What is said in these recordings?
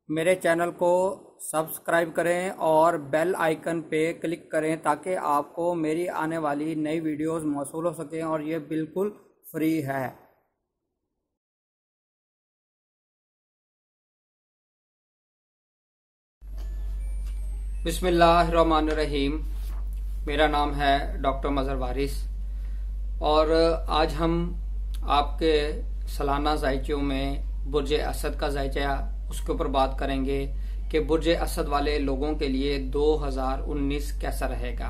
मेरे चैनल को सब्सक्राइब करें और बेल आइकन पे क्लिक करें ताकि आपको मेरी आने वाली नई वीडियोस मौसूल हो सकें और ये बिल्कुल फ्री है। बिस्मिल्लाहिर्रहमानिर्रहीम। मेरा नाम है डॉक्टर मज़हर वारिस और आज हम आपके सालाना जायचों में बुर्ज असद का जायचा उसके ऊपर बात करेंगे कि बुर्ज असद वाले लोगों के लिए 2019 कैसा रहेगा।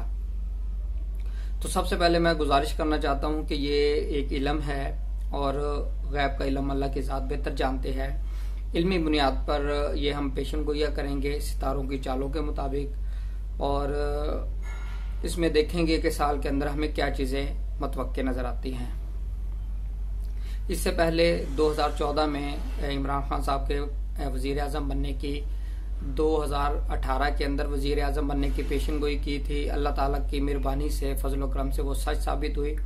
तो सबसे पहले मैं गुजारिश करना चाहता हूं कि ये एक इल्म है और गैब का इल्म अल्लाह के साथ बेहतर जानते हैं। इल्मी बुनियाद पर ये हम पेशन गोइया करेंगे सितारों की चालों के मुताबिक और इसमें देखेंगे कि साल के अंदर हमें क्या चीजें मतवक्के नजर आती हैं। इससे पहले 2014 में इमरान खान साहब के वजीर आजम बनने की 2018 के अंदर वजीर आजम बनने की पेशन गोई की थी। अल्लाह ताला की मेहरबानी से फजल करम से वो सच साबित हुई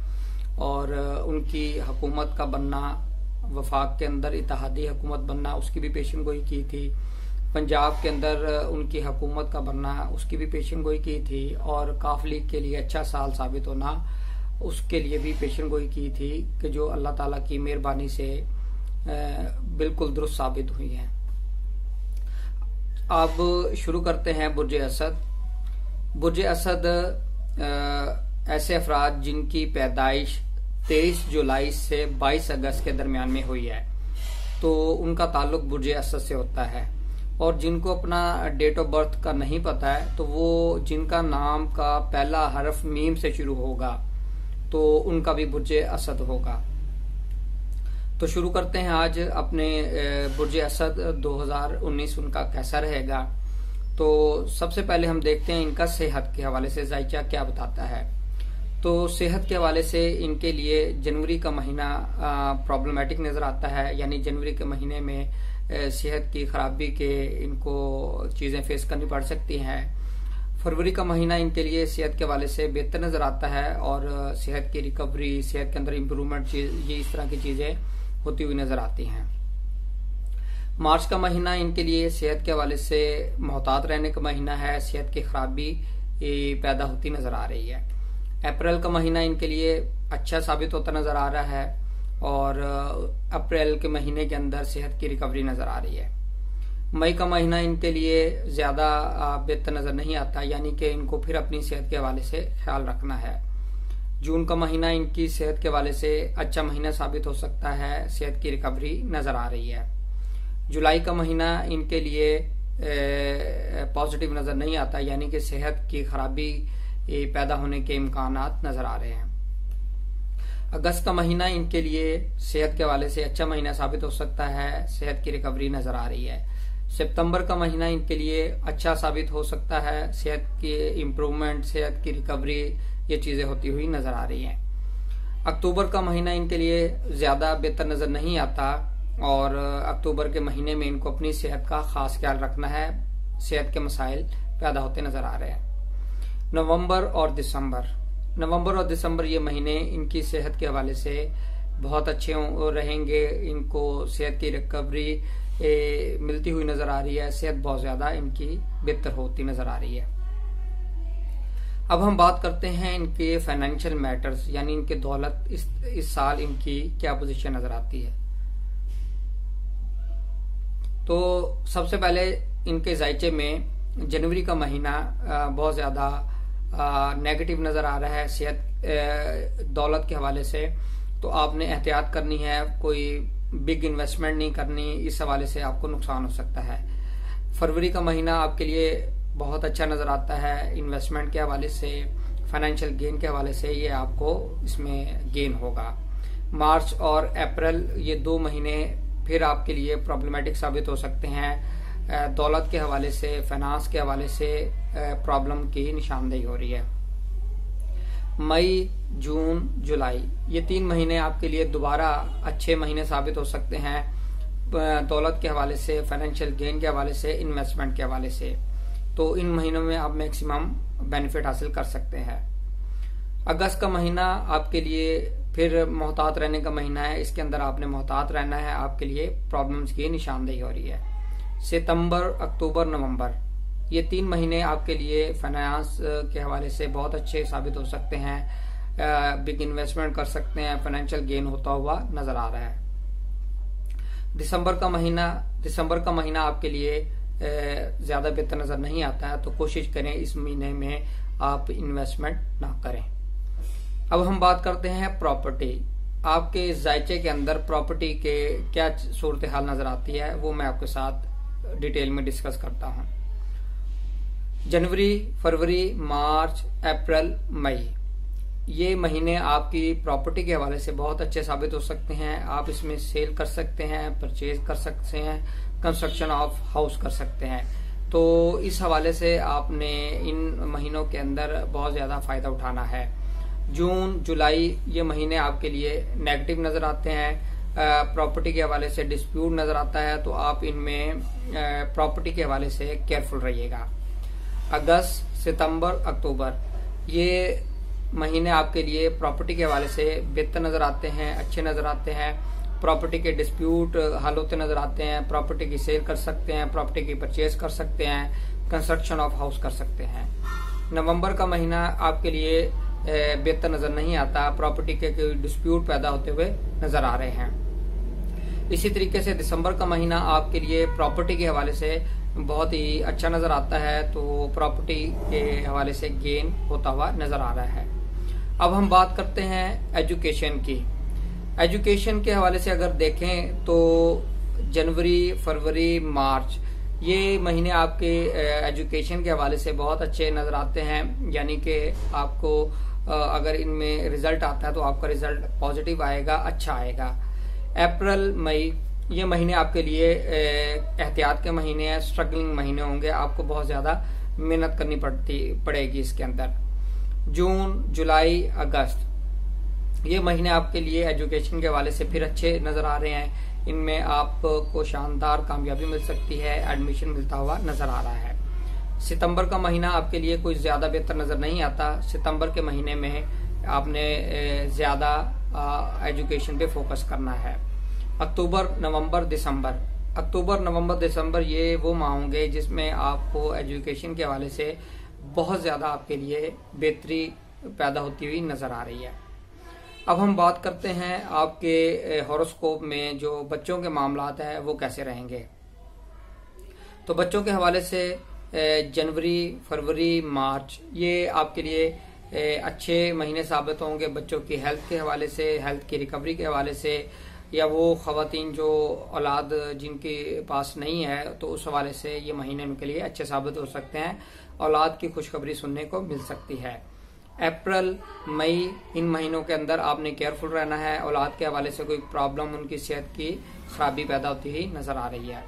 और उनकी हुकूमत का बनना, वफाक के अंदर इत्तेहादी हुकूमत बनना, उसकी भी पेशन गोई की थी। पंजाब के अंदर उनकी हुकूमत का बनना, उसकी भी पेशन गोई की थी और काफ लीग के लिए अच्छा साल साबित होना, उसके लिए भी पेशन गोई की थी कि जो अल्लाह ताला की मेहरबानी से बिल्कुल दुरुस्त साबित हुई है। अब शुरू करते हैं बुर्ज असद। बुर्ज असद ऐसे अफराद जिनकी पैदाइश 23 जुलाई से 22 अगस्त के दरमियान में हुई है तो उनका ताल्लुक बुर्ज असद से होता है। और जिनको अपना डेट ऑफ बर्थ का नहीं पता है तो वो जिनका नाम का पहला हर्फ मीम से शुरू होगा तो उनका भी बुर्ज असद होगा। तो शुरू करते हैं आज अपने बुर्ज असद 2019 उनका कैसा रहेगा। तो सबसे पहले हम देखते हैं इनका सेहत के हवाले से जायचा क्या बताता है। तो सेहत के हवाले से इनके लिए जनवरी का महीना प्रॉब्लमेटिक नजर आता है, यानी जनवरी के महीने में सेहत की खराबी के इनको चीजें फेस करनी पड़ सकती हैं। फरवरी का महीना इनके लिए सेहत के हवाले से बेहतर नजर आता है और सेहत की रिकवरी, सेहत के अंदर इम्प्रूवमेंट, ये इस तरह की चीजें होती हुई नजर आती हैं। मार्च का महीना इनके लिए सेहत के हवाले से मोहतात रहने का महीना है, सेहत की खराबी पैदा होती नजर आ रही है। अप्रैल का महीना इनके लिए अच्छा साबित होता नजर आ रहा है और अप्रैल के महीने के अंदर सेहत की रिकवरी नजर आ रही है। मई का महीना इनके लिए ज्यादा बेहतर नजर नहीं आता, यानी कि इनको फिर अपनी सेहत के हवाले से ख्याल रखना है। जून का महीना इनकी सेहत के हवाले से अच्छा महीना साबित हो सकता है, सेहत की रिकवरी नजर आ रही है। जुलाई का महीना इनके लिए पॉजिटिव नजर नहीं आता, यानी कि सेहत की खराबी पैदा होने के इम्कानात नजर आ रहे हैं। अगस्त का महीना इनके लिए सेहत के हवाले से अच्छा महीना साबित हो सकता है, सेहत की रिकवरी नजर आ रही है। सितंबर का महीना इनके लिए अच्छा साबित हो सकता है, सेहत की इम्प्रूवमेंट, सेहत की रिकवरी, ये चीजें होती हुई नजर आ रही हैं। अक्टूबर का महीना इनके लिए ज्यादा बेहतर नजर नहीं आता और अक्टूबर के महीने में इनको अपनी सेहत का खास ख्याल रखना है, सेहत के मसाइल पैदा होते नजर आ रहे हैं। नवंबर और दिसंबर ये महीने इनकी सेहत के हवाले से बहुत अच्छे रहेंगे। इनको सेहत की रिकवरी मिलती हुई नजर आ रही है, सेहत बहुत ज्यादा इनकी बेहतर होती नजर आ रही है। अब हम बात करते हैं इनके फाइनेंशियल मैटर्स, यानी इनके दौलत इस साल इनकी क्या पोजीशन नजर आती है। तो सबसे पहले इनके जायचे में जनवरी का महीना बहुत ज्यादा नेगेटिव नजर आ रहा है सेहत दौलत के हवाले से। तो आपने एहतियात करनी है, कोई बिग इन्वेस्टमेंट नहीं करनी, इस हवाले से आपको नुकसान हो सकता है। फरवरी का महीना आपके लिए बहुत अच्छा नजर आता है, इन्वेस्टमेंट के हवाले से, फाइनेंशियल गेन के हवाले से ये आपको इसमें गेन होगा। मार्च और अप्रैल ये 2 महीने फिर आपके लिए प्रॉब्लमेटिक साबित हो सकते हैं, दौलत के हवाले से, फाइनेंस के हवाले से प्रॉब्लम की निशानदेही हो रही है। मई, जून, जुलाई ये 3 महीने आपके लिए दोबारा अच्छे महीने साबित हो सकते हैं, दौलत के हवाले से, फाइनेंशियल गेन के हवाले से, इन्वेस्टमेंट के हवाले से। तो इन महीनों में आप मैक्सिमम बेनिफिट हासिल कर सकते हैं। अगस्त का महीना आपके लिए फिर मोहतात रहने का महीना है, इसके अंदर आपने मोहतात रहना है, आपके लिए प्रॉब्लम्स की निशानदेही हो रही है। सितंबर, अक्टूबर, नवंबर, ये 3 महीने आपके लिए फाइनेंस के हवाले से बहुत अच्छे साबित हो सकते हैं। बिग इन्वेस्टमेंट कर सकते हैं, फाइनेंशियल गेन होता हुआ नजर आ रहा है। दिसंबर का महीना आपके लिए ज्यादा बेहतर नजर नहीं आता है, तो कोशिश करें इस महीने में आप इन्वेस्टमेंट ना करें। अब हम बात करते हैं प्रॉपर्टी। आपके जायचे के अंदर प्रॉपर्टी के क्या सूरत हाल नजर आती है, वो मैं आपके साथ डिटेल में डिस्कस करता हूं। जनवरी, फरवरी, मार्च, अप्रैल, मई, ये महीने आपकी प्रॉपर्टी के हवाले से बहुत अच्छे साबित हो सकते हैं। आप इसमें सेल कर सकते हैं, परचेज कर सकते हैं, कंस्ट्रक्शन ऑफ हाउस कर सकते हैं। तो इस हवाले से आपने इन महीनों के अंदर बहुत ज्यादा फायदा उठाना है। जून, जुलाई, ये महीने आपके लिए नेगेटिव नजर आते हैं। प्रॉपर्टी के हवाले से डिस्प्यूट नजर आता है, तो आप इनमें प्रॉपर्टी के हवाले से केयरफुल रहिएगा। अगस्त, सितंबर, अक्टूबर, ये महीने आपके लिए प्रॉपर्टी के हवाले से बेहतर नजर आते हैं, अच्छे नजर आते हैं। प्रॉपर्टी के डिस्प्यूट हल होते नजर आते हैं। प्रॉपर्टी की सेल कर सकते हैं, प्रॉपर्टी की परचेज कर सकते हैं, कंस्ट्रक्शन ऑफ हाउस कर सकते हैं। नवंबर का महीना आपके लिए बेहतर नजर नहीं आता, प्रॉपर्टी के डिस्प्यूट पैदा होते हुए नजर आ रहे हैं। इसी तरीके से दिसंबर का महीना आपके लिए प्रॉपर्टी के हवाले से बहुत ही अच्छा नजर आता है, तो प्रॉपर्टी के हवाले से गेन होता हुआ नजर आ रहा है। अब हम बात करते हैं एजुकेशन की। एजुकेशन के हवाले से अगर देखें तो जनवरी, फरवरी, मार्च, ये महीने आपके एजुकेशन के हवाले से बहुत अच्छे नजर आते हैं। यानी कि आपको अगर इनमें रिजल्ट आता है तो आपका रिजल्ट पॉजिटिव आएगा, अच्छा आएगा। अप्रैल, मई, ये महीने आपके लिए एहतियात के महीने हैं, स्ट्रगलिंग महीने होंगे, आपको बहुत ज्यादा मेहनत करनी पड़ेगी इसके अंदर। जून, जुलाई, अगस्त, ये महीने आपके लिए एजुकेशन के हवाले से फिर अच्छे नजर आ रहे हैं। इनमें आपको शानदार कामयाबी मिल सकती है, एडमिशन मिलता हुआ नजर आ रहा है। सितंबर का महीना आपके लिए कोई ज्यादा बेहतर नजर नहीं आता। सितंबर के महीने में आपने ज्यादा एजुकेशन पे फोकस करना है। अक्टूबर, नवंबर, दिसंबर, ये वो माह होंगे जिसमें आपको एजुकेशन के हवाले से बहुत ज्यादा आपके लिए बेहतरी पैदा होती हुई नजर आ रही है। अब हम बात करते हैं आपके हॉरोस्कोप में जो बच्चों के मामलात है वो कैसे रहेंगे। तो बच्चों के हवाले से जनवरी, फरवरी, मार्च, ये आपके लिए अच्छे महीने साबित होंगे। बच्चों की हेल्थ के हवाले से, हेल्थ की रिकवरी के हवाले से, या वो खवातीन जो औलाद जिनके पास नहीं है तो उस हवाले से ये महीने उनके लिए अच्छे साबित हो सकते हैं। औलाद की खुशखबरी सुनने को मिल सकती है। अप्रैल, मई, इन महीनों के अंदर आपने केयरफुल रहना है। औलाद के हवाले से कोई प्रॉब्लम, उनकी सेहत की खराबी पैदा होती ही नजर आ रही है।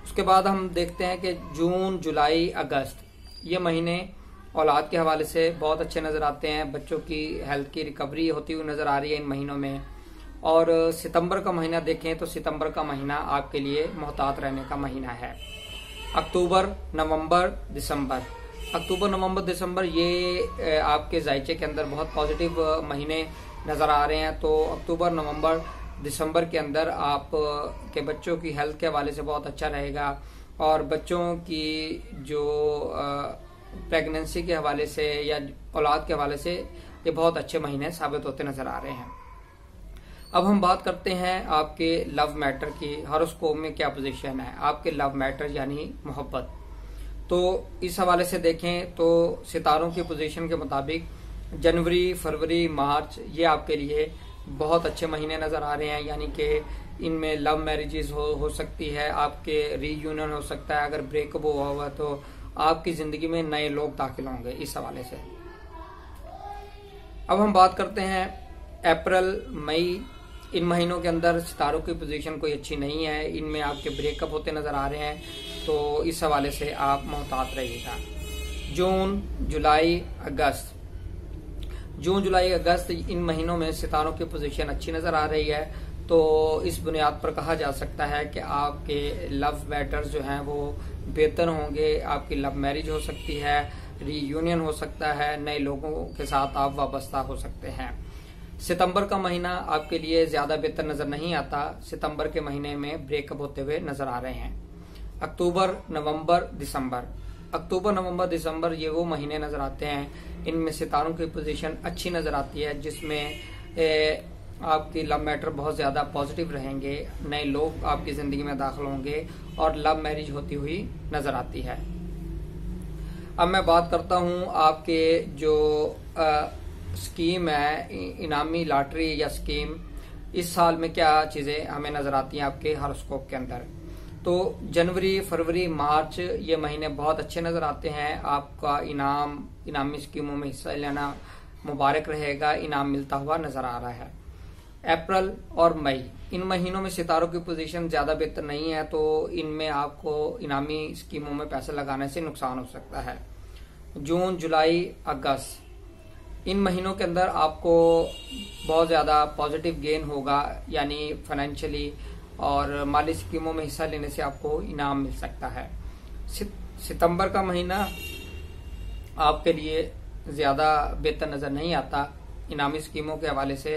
उसके बाद हम देखते हैं कि जून, जुलाई, अगस्त, ये महीने औलाद के हवाले से बहुत अच्छे नजर आते हैं। बच्चों की हेल्थ की रिकवरी होती हुई नजर आ रही है इन महीनों में। और सितंबर का महीना देखें तो सितंबर का महीना आपके लिए मोहतात रहने का महीना है। अक्टूबर, नवंबर, दिसंबर, ये आपके जायचे के अंदर बहुत पॉजिटिव महीने नजर आ रहे हैं। तो अक्टूबर, नवंबर, दिसंबर के अंदर आप के बच्चों की हेल्थ के हवाले से बहुत अच्छा रहेगा। और बच्चों की जो प्रेगनेंसी के हवाले से या औलाद के हवाले से ये बहुत अच्छे महीने साबित होते नजर आ रहे हैं। अब हम बात करते हैं आपके लव मैटर की। हॉरोस्कोप में क्या पोजीशन है आपके लव मैटर यानी मोहब्बत। तो इस हवाले से देखें तो सितारों की पोजीशन के मुताबिक जनवरी, फरवरी, मार्च, ये आपके लिए बहुत अच्छे महीने नजर आ रहे हैं। यानी कि इनमें लव मैरिजेस हो सकती है, आपके रीयूनियन हो सकता है। अगर ब्रेकअप हुआ हुआ तो आपकी जिंदगी में नए लोग दाखिल होंगे इस हवाले से। अब हम बात करते हैं अप्रैल, मई, इन महीनों के अंदर सितारों की पोजीशन कोई अच्छी नहीं है। इनमें आपके ब्रेकअप होते नजर आ रहे हैं, तो इस हवाले से आप मोहतात रहिएगा। जून, जुलाई, अगस्त, इन महीनों में सितारों की पोजीशन अच्छी नजर आ रही है। तो इस बुनियाद पर कहा जा सकता है कि आपके लव मैटर्स जो हैं वो बेहतर होंगे। आपकी लव मैरिज हो सकती है, रीयूनियन हो सकता है, नए लोगों के साथ आप वाबस्ता हो सकते हैं। सितंबर का महीना आपके लिए ज्यादा बेहतर नजर नहीं आता। सितंबर के महीने में ब्रेकअप होते हुए नजर आ रहे हैं। अक्टूबर, नवंबर, दिसंबर। अक्टूबर, नवंबर, दिसंबर ये वो महीने नजर आते हैं, इनमें सितारों की पोजीशन अच्छी नजर आती है, जिसमें आपकी लव मैटर बहुत ज्यादा पॉजिटिव रहेंगे, नए लोग आपकी जिंदगी में दाखिल होंगे और लव मैरिज होती हुई नजर आती है। अब मैं बात करता हूं आपके जो स्कीम है, इनामी लॉटरी या स्कीम, इस साल में क्या चीजें हमें नजर आती हैं आपके हॉरोस्कोप के अंदर। तो जनवरी, फरवरी, मार्च ये महीने बहुत अच्छे नजर आते हैं। आपका इनामी स्कीमों में हिस्सा लेना मुबारक रहेगा, इनाम मिलता हुआ नजर आ रहा है। अप्रैल और मई, इन महीनों में सितारों की पोजीशन ज्यादा बेहतर नहीं है, तो इनमें आपको इनामी स्कीमों में पैसे लगाने से नुकसान हो सकता है। जून, जुलाई, अगस्त, इन महीनों के अंदर आपको बहुत ज्यादा पॉजिटिव गेन होगा, यानी फाइनेंशियली और माली स्कीमों में हिस्सा लेने से आपको इनाम मिल सकता है। सितंबर का महीना आपके लिए ज्यादा बेहतर नजर नहीं आता इनामी स्कीमों के हवाले से,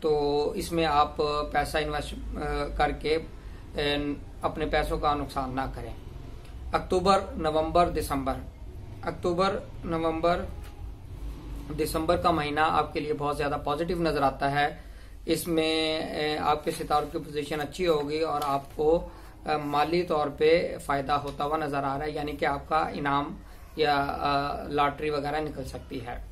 तो इसमें आप पैसा इन्वेस्ट करके अपने पैसों का नुकसान ना करें। अक्टूबर, नवंबर, दिसंबर, अक्टूबर, नवंबर, दिसंबर का महीना आपके लिए बहुत ज्यादा पॉजिटिव नजर आता है। इसमें आपके सितारों की पोजीशन अच्छी होगी और आपको माली तौर पे फायदा होता हुआ नजर आ रहा है, यानी कि आपका इनाम या लॉटरी वगैरह निकल सकती है।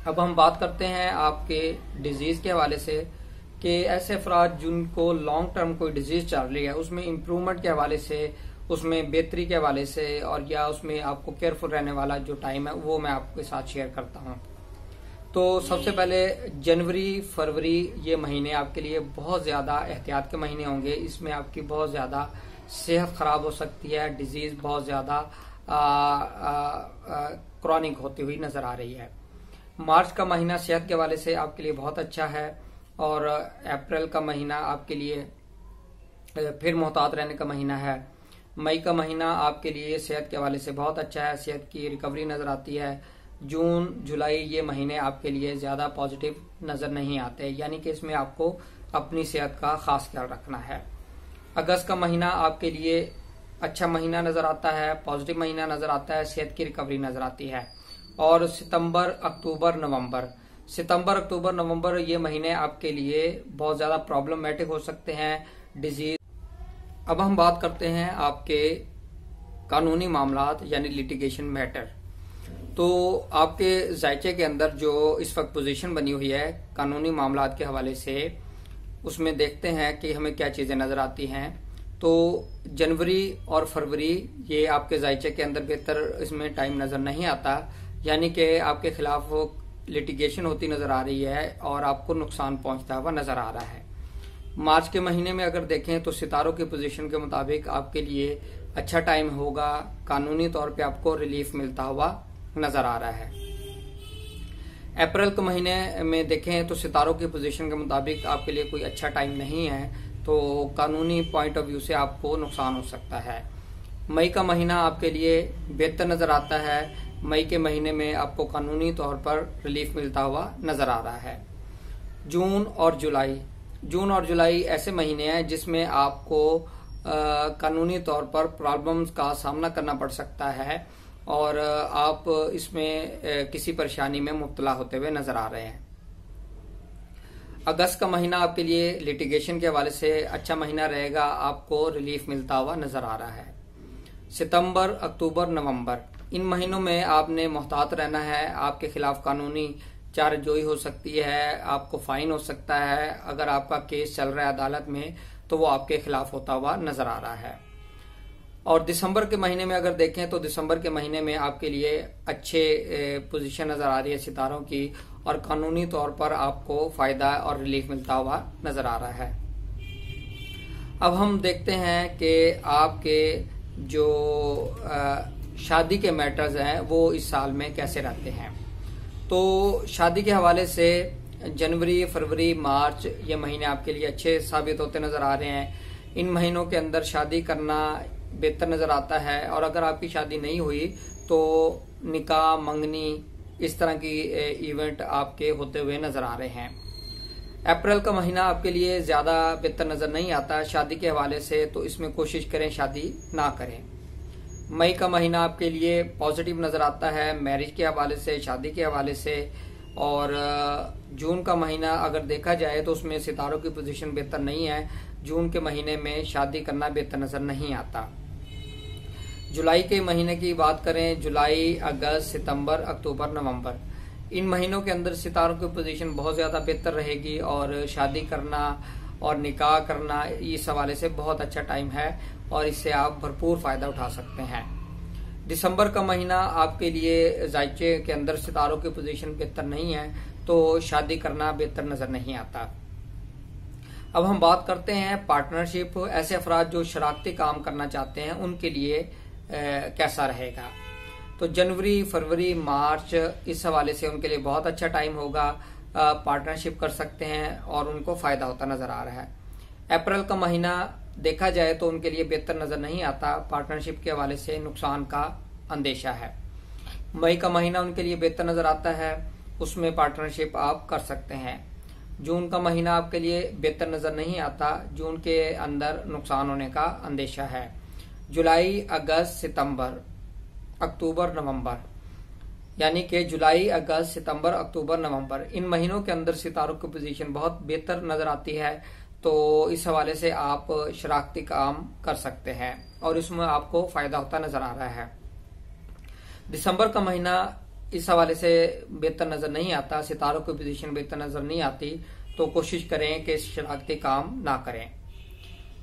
अब हम बात करते हैं आपके डिजीज के हवाले से कि ऐसे अफराद जिनको लॉन्ग टर्म कोई डिजीज चल रही है, उसमें इम्प्रूवमेंट के हवाले से, उसमें बेहतरी के हवाले से और या उसमें आपको केयरफुल रहने वाला जो टाइम है वो मैं आपके साथ शेयर करता हूं। तो सबसे पहले जनवरी, फरवरी ये महीने आपके लिए बहुत ज्यादा एहतियात के महीने होंगे। इसमें आपकी बहुत ज्यादा सेहत खराब हो सकती है, डिजीज बहुत ज्यादा क्रॉनिक होती हुई नजर आ रही है। मार्च का महीना सेहत के हवाले से आपके लिए बहुत अच्छा है और अप्रैल का महीना आपके लिए फिर मोहतात रहने का महीना है। मई का महीना आपके लिए सेहत के हवाले से बहुत अच्छा है, सेहत की रिकवरी नजर आती है। जून, जुलाई ये महीने आपके लिए ज्यादा पॉजिटिव नजर नहीं आते, यानी कि इसमें आपको अपनी सेहत का खास ख्याल रखना है। अगस्त का महीना आपके लिए अच्छा महीना नजर आता है, पॉजिटिव महीना नजर आता है, सेहत की रिकवरी नजर आती है। और सितंबर, अक्टूबर, नवंबर, सितंबर, अक्टूबर, नवंबर ये महीने आपके लिए बहुत ज्यादा प्रॉब्लमेटिक हो सकते हैं, डिजीज। अब हम बात करते हैं आपके कानूनी मामलात यानी लिटिगेशन मैटर। तो आपके जायचे के अंदर जो इस वक्त पोजीशन बनी हुई है कानूनी मामलात के हवाले से, उसमें देखते हैं कि हमें क्या चीजें नजर आती हैं। तो जनवरी और फरवरी ये आपके जायचे के अंदर बेहतर इसमें टाइम नजर नहीं आता, यानी कि आपके खिलाफ लिटिगेशन होती नजर आ रही है और आपको नुकसान पहुंचता हुआ नजर आ रहा है। मार्च के महीने में अगर देखें तो सितारों की पोजीशन के मुताबिक आपके लिए अच्छा टाइम होगा, कानूनी तौर पे आपको रिलीफ मिलता हुआ नजर आ रहा है। अप्रैल के महीने में देखें तो सितारों की पोजीशन के मुताबिक आपके लिए कोई अच्छा टाइम नहीं है, तो कानूनी पॉइंट ऑफ व्यू से आपको नुकसान हो सकता है। मई का महीना आपके लिए बेहतर नजर आता है, मई के महीने में आपको कानूनी तौर पर रिलीफ मिलता हुआ नजर आ रहा है। जून और जुलाई, जून और जुलाई ऐसे महीने हैं जिसमें आपको कानूनी तौर पर प्रॉब्लम्स का सामना करना पड़ सकता है और आप इसमें किसी परेशानी में मुब्तला होते हुए नजर आ रहे हैं। अगस्त का महीना आपके लिए लिटिगेशन के हवाले से अच्छा महीना रहेगा, आपको रिलीफ मिलता हुआ नजर आ रहा है। सितंबर, अक्टूबर, नवंबर, इन महीनों में आपने मोहतात रहना है। आपके खिलाफ कानूनी चाराजोई हो सकती है, आपको फाइन हो सकता है। अगर आपका केस चल रहा है अदालत में तो वो आपके खिलाफ होता हुआ नजर आ रहा है। और दिसंबर के महीने में अगर देखें तो दिसंबर के महीने में आपके लिए अच्छे पोजीशन नजर आ रही है सितारों की और कानूनी तौर पर आपको फायदा और रिलीफ मिलता हुआ नजर आ रहा है। अब हम देखते हैं कि आपके जो शादी के मैटर्स हैं वो इस साल में कैसे रहते हैं। तो शादी के हवाले से जनवरी, फरवरी, मार्च ये महीने आपके लिए अच्छे साबित होते नजर आ रहे हैं। इन महीनों के अंदर शादी करना बेहतर नजर आता है और अगर आपकी शादी नहीं हुई तो निकाह, मंगनी, इस तरह की इवेंट आपके होते हुए नजर आ रहे हैं। अप्रैल का महीना आपके लिए ज्यादा बेहतर नजर नहीं आता शादी के हवाले से, तो इसमें कोशिश करें शादी ना करें। मई का महीना आपके लिए पॉजिटिव नजर आता है मैरिज के हवाले से, शादी के हवाले से। और जून का महीना अगर देखा जाए तो उसमें सितारों की पोजीशन बेहतर नहीं है। जून के महीने में शादी करना बेहतर नजर नहीं आता। जुलाई के महीने की बात करें, जुलाई, अगस्त, सितंबर, अक्टूबर, नवंबर, इन महीनों के अंदर सितारों की पोजीशन बहुत ज्यादा बेहतर रहेगी और शादी करना और निकाह करना इस हवाले से बहुत अच्छा टाइम है और इससे आप भरपूर फायदा उठा सकते हैं। दिसंबर का महीना आपके लिए जायचे के अंदर सितारों की पोजीशन बेहतर नहीं है, तो शादी करना बेहतर नजर नहीं आता। अब हम बात करते हैं पार्टनरशिप। ऐसे अफराद जो शराकती काम करना चाहते हैं उनके लिए कैसा रहेगा। तो जनवरी, फरवरी, मार्च इस हवाले से उनके लिए बहुत अच्छा टाइम होगा, पार्टनरशिप कर सकते हैं और उनको फायदा होता नजर आ रहा है। अप्रैल का महीना देखा जाए तो उनके लिए बेहतर नजर नहीं आता, पार्टनरशिप के हवाले से नुकसान का अंदेशा है। मई का महीना उनके लिए बेहतर नजर आता है, उसमें पार्टनरशिप आप कर सकते हैं। जून का महीना आपके लिए बेहतर नजर नहीं आता, जून के अंदर नुकसान होने का अंदेशा है। जुलाई, अगस्त, सितंबर, अक्टूबर, नवंबर, यानी कि जुलाई, अगस्त, सितंबर, अक्टूबर, नवंबर, इन महीनों के अंदर सितारों की पोजीशन बहुत बेहतर नजर आती है, तो इस हवाले से आप शराकती काम कर सकते हैं और इसमें आपको फायदा होता नजर आ रहा है। दिसंबर का महीना इस हवाले से बेहतर नजर नहीं आता, सितारों की पोजीशन बेहतर नजर नहीं आती, तो कोशिश करें कि शराकती काम ना करें।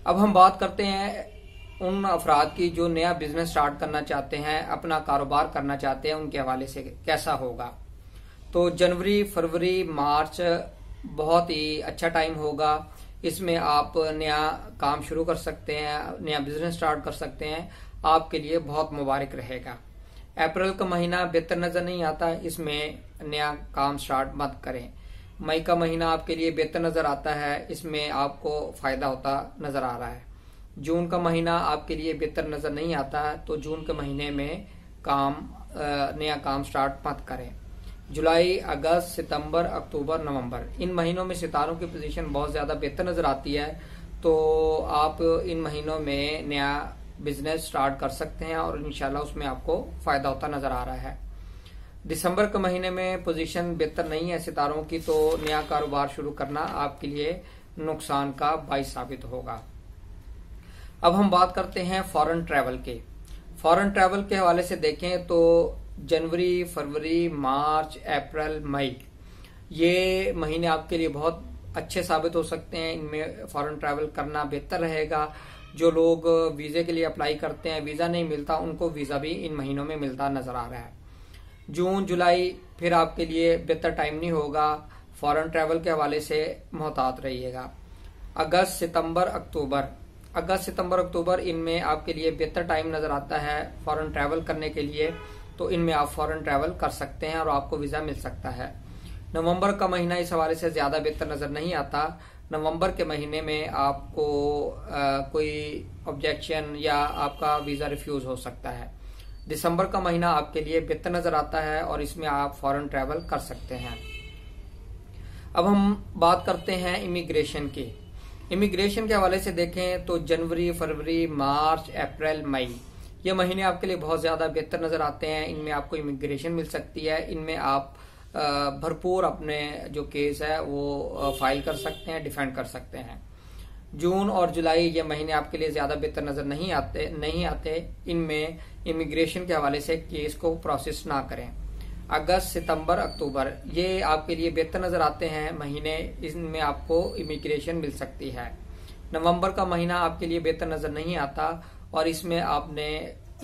अब हम बात करते हैं उन अफराद की जो नया बिजनेस स्टार्ट करना चाहते हैं, अपना कारोबार करना चाहते हैं, उनके हवाले से कैसा होगा। तो जनवरी, फरवरी, मार्च बहुत ही अच्छा टाइम होगा, इसमें आप नया काम शुरू कर सकते हैं, नया बिजनेस स्टार्ट कर सकते हैं, आपके लिए बहुत मुबारक रहेगा। अप्रैल का महीना बेहतर नजर नहीं आता, इसमें नया काम स्टार्ट मत करें। मई का महीना आपके लिए बेहतर नजर आता है, इसमें आपको फायदा होता नजर आ रहा है। जून का महीना आपके लिए बेहतर नजर नहीं आता, तो जून के महीने में नया काम स्टार्ट मत करें। जुलाई, अगस्त, सितंबर, अक्टूबर, नवंबर, इन महीनों में सितारों की पोजीशन बहुत ज्यादा बेहतर नजर आती है, तो आप इन महीनों में नया बिजनेस स्टार्ट कर सकते हैं और इंशाल्लाह उसमें आपको फायदा होता नजर आ रहा है। दिसंबर के महीने में पोजीशन बेहतर नहीं है सितारों की, तो नया कारोबार शुरू करना आपके लिए नुकसान का बाइस साबित होगा। अब हम बात करते हैं फॉरेन ट्रैवल के। फॉरेन ट्रैवल के हवाले से देखें तो जनवरी, फरवरी, मार्च, अप्रैल, मई, ये महीने आपके लिए बहुत अच्छे साबित हो सकते हैं। इनमें फॉरेन ट्रैवल करना बेहतर रहेगा। जो लोग वीजे के लिए अप्लाई करते हैं, वीजा नहीं मिलता, उनको वीजा भी इन महीनों में मिलता नजर आ रहा है। जून, जुलाई फिर आपके लिए बेहतर टाइम नहीं होगा, फॉरेन ट्रैवल के हवाले से मोहतात रहिएगा। अगस्त, सितंबर, अक्टूबर, इनमें आपके लिए बेहतर टाइम नजर आता है फॉरेन ट्रैवल करने के लिए, तो इनमें आप फॉरेन ट्रैवल कर सकते हैं और आपको वीजा मिल सकता है। नवंबर का महीना इस हवाले से ज्यादा बेहतर नजर नहीं आता। नवंबर के महीने में आपको कोई ऑब्जेक्शन या आपका वीजा रिफ्यूज हो सकता है। दिसंबर का महीना आपके लिए बेहतर नजर आता है और इसमें आप फॉरेन ट्रैवल कर सकते हैं। अब हम बात करते हैं इमिग्रेशन की। इमिग्रेशन के हवाले से देखें तो जनवरी, फरवरी, मार्च, अप्रैल, मई, ये महीने आपके लिए बहुत ज्यादा बेहतर नजर आते हैं। इनमें आपको इमिग्रेशन मिल सकती है, इनमें आप भरपूर अपने जो केस है वो फाइल कर सकते हैं, डिफेंड कर सकते हैं। जून और जुलाई ये महीने आपके लिए ज्यादा बेहतर नजर नहीं आते। इनमें इमिग्रेशन के हवाले से केस को प्रोसेस ना करें। अगस्त, सितंबर, अक्टूबर, ये आपके लिए बेहतर नजर आते हैं महीने, इनमें आपको इमिग्रेशन मिल सकती है। नवंबर का महीना आपके लिए बेहतर नजर नहीं आता और इसमें आपने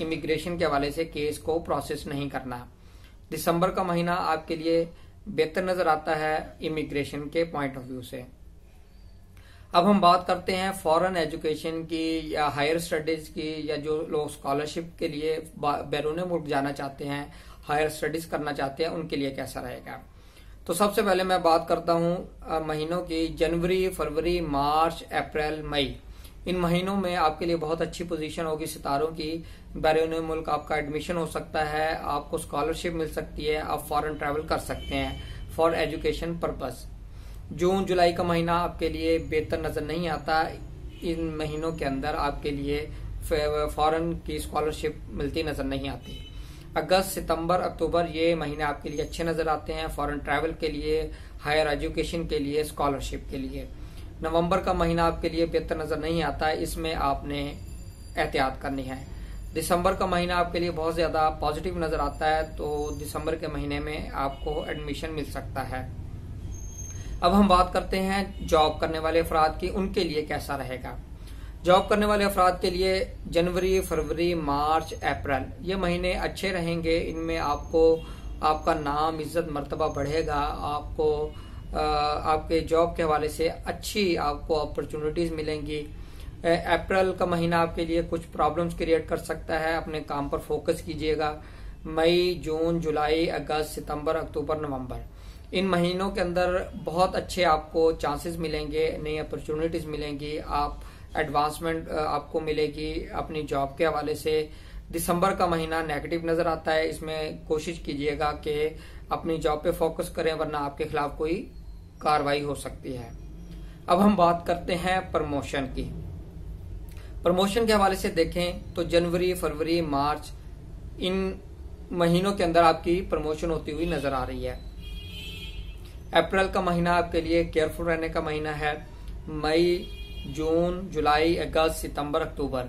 इमिग्रेशन के हवाले से केस को प्रोसेस नहीं करना। दिसंबर का महीना आपके लिए बेहतर नजर आता है इमिग्रेशन के पॉइंट ऑफ व्यू से। अब हम बात करते हैं फॉरेन एजुकेशन की या हायर स्टडीज की, या जो लोग स्कॉलरशिप के लिए बैरून मुल्क जाना चाहते हैं, हायर स्टडीज करना चाहते हैं, उनके लिए कैसा रहेगा। तो सबसे पहले मैं बात करता हूं महीनों की। जनवरी, फरवरी, मार्च, अप्रैल, मई, इन महीनों में आपके लिए बहुत अच्छी पोजीशन होगी सितारों की। बैरून मुल्क आपका एडमिशन हो सकता है, आपको स्कॉलरशिप मिल सकती है, आप फॉरेन ट्रैवल कर सकते हैं फॉर एजुकेशन पर्पस। जून जुलाई का महीना आपके लिए बेहतर नजर नहीं आता। इन महीनों के अंदर आपके लिए फॉरेन की स्कॉलरशिप मिलती नजर नहीं आती। अगस्त सितंबर अक्टूबर ये महीने आपके लिए अच्छे नजर आते हैं फॉरेन ट्रैवल के लिए, हायर एजुकेशन के लिए, स्कॉलरशिप के लिए। नवंबर का महीना आपके लिए बेहतर नजर नहीं आता, इसमें आपने एहतियात करनी है। दिसंबर का महीना आपके लिए बहुत ज्यादा पॉजिटिव नजर आता है, तो दिसंबर के महीने में आपको एडमिशन मिल सकता है। अब हम बात करते हैं जॉब करने वाले अफराद की, उनके लिए कैसा रहेगा। जॉब करने वाले अफराद के लिए जनवरी, फरवरी, मार्च, अप्रैल ये महीने अच्छे रहेंगे। इनमें आपको आपका नाम, इज्जत, मर्तबा बढ़ेगा। आपको आपके जॉब के हवाले से अच्छी आपको अपॉर्चुनिटीज मिलेंगी। अप्रैल का महीना आपके लिए कुछ प्रॉब्लम्स क्रिएट कर सकता है, अपने काम पर फोकस कीजिएगा। मई, जून, जुलाई, अगस्त, सितंबर, अक्टूबर, नवंबर इन महीनों के अंदर बहुत अच्छे आपको चांसेस मिलेंगे, नई अपॉर्चुनिटीज मिलेंगी, आप एडवांसमेंट आपको मिलेगी अपनी जॉब के हवाले से। दिसंबर का महीना नेगेटिव नजर आता है, इसमें कोशिश कीजिएगा कि अपनी जॉब पे फोकस करें, वरना आपके खिलाफ कोई कार्रवाई हो सकती है। अब हम बात करते हैं प्रमोशन की। प्रमोशन के हवाले से देखें तो जनवरी, फरवरी, मार्च इन महीनों के अंदर आपकी प्रमोशन होती हुई नजर आ रही है। अप्रैल का महीना आपके लिए केयरफुल रहने का महीना है। मई, जून, जुलाई, अगस्त, सितंबर, अक्टूबर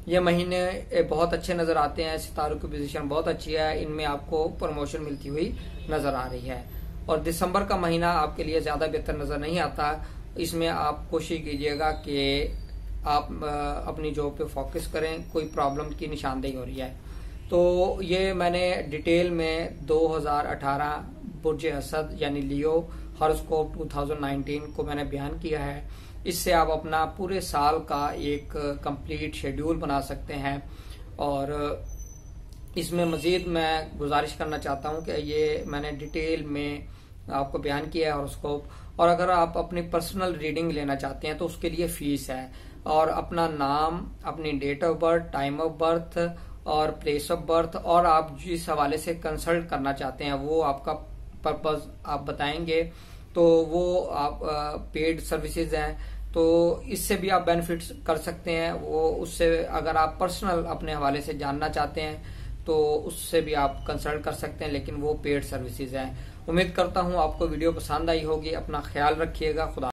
ये महीने बहुत अच्छे नजर आते हैं। सितारों की पोजीशन बहुत अच्छी है, इनमें आपको प्रमोशन मिलती हुई नजर आ रही है। और दिसंबर का महीना आपके लिए ज्यादा बेहतर नजर नहीं आता, इसमें आप कोशिश कीजिएगा कि आप अपनी जॉब पे फोकस करें, कोई प्रॉब्लम की निशानदेही हो रही है। तो ये मैंने डिटेल में 2018 बुर्ज असद यानी लियो हॉरोस्कोप 2019 को मैंने बयान किया है। इससे आप अपना पूरे साल का एक कंप्लीट शेड्यूल बना सकते हैं। और इसमें मजीद मैं गुजारिश करना चाहता हूं कि ये मैंने डिटेल में आपको बयान किया है हॉरोस्कोप, और अगर आप अपनी पर्सनल रीडिंग लेना चाहते हैं तो उसके लिए फीस है। और अपना नाम, अपनी date of birth, time of birth और प्लेस ऑफ बर्थ, और आप जिस हवाले से कंसल्ट करना चाहते हैं वो आपका पर्पज आप बताएंगे, तो वो आप पेड सर्विसेज हैं, तो इससे भी आप बेनिफिट कर सकते हैं। वो उससे अगर आप पर्सनल अपने हवाले से जानना चाहते हैं तो उससे भी आप कंसल्ट कर सकते हैं, लेकिन वो पेड सर्विसेज हैं। उम्मीद करता हूं आपको वीडियो पसंद आई होगी। अपना ख्याल रखिएगा। खुदा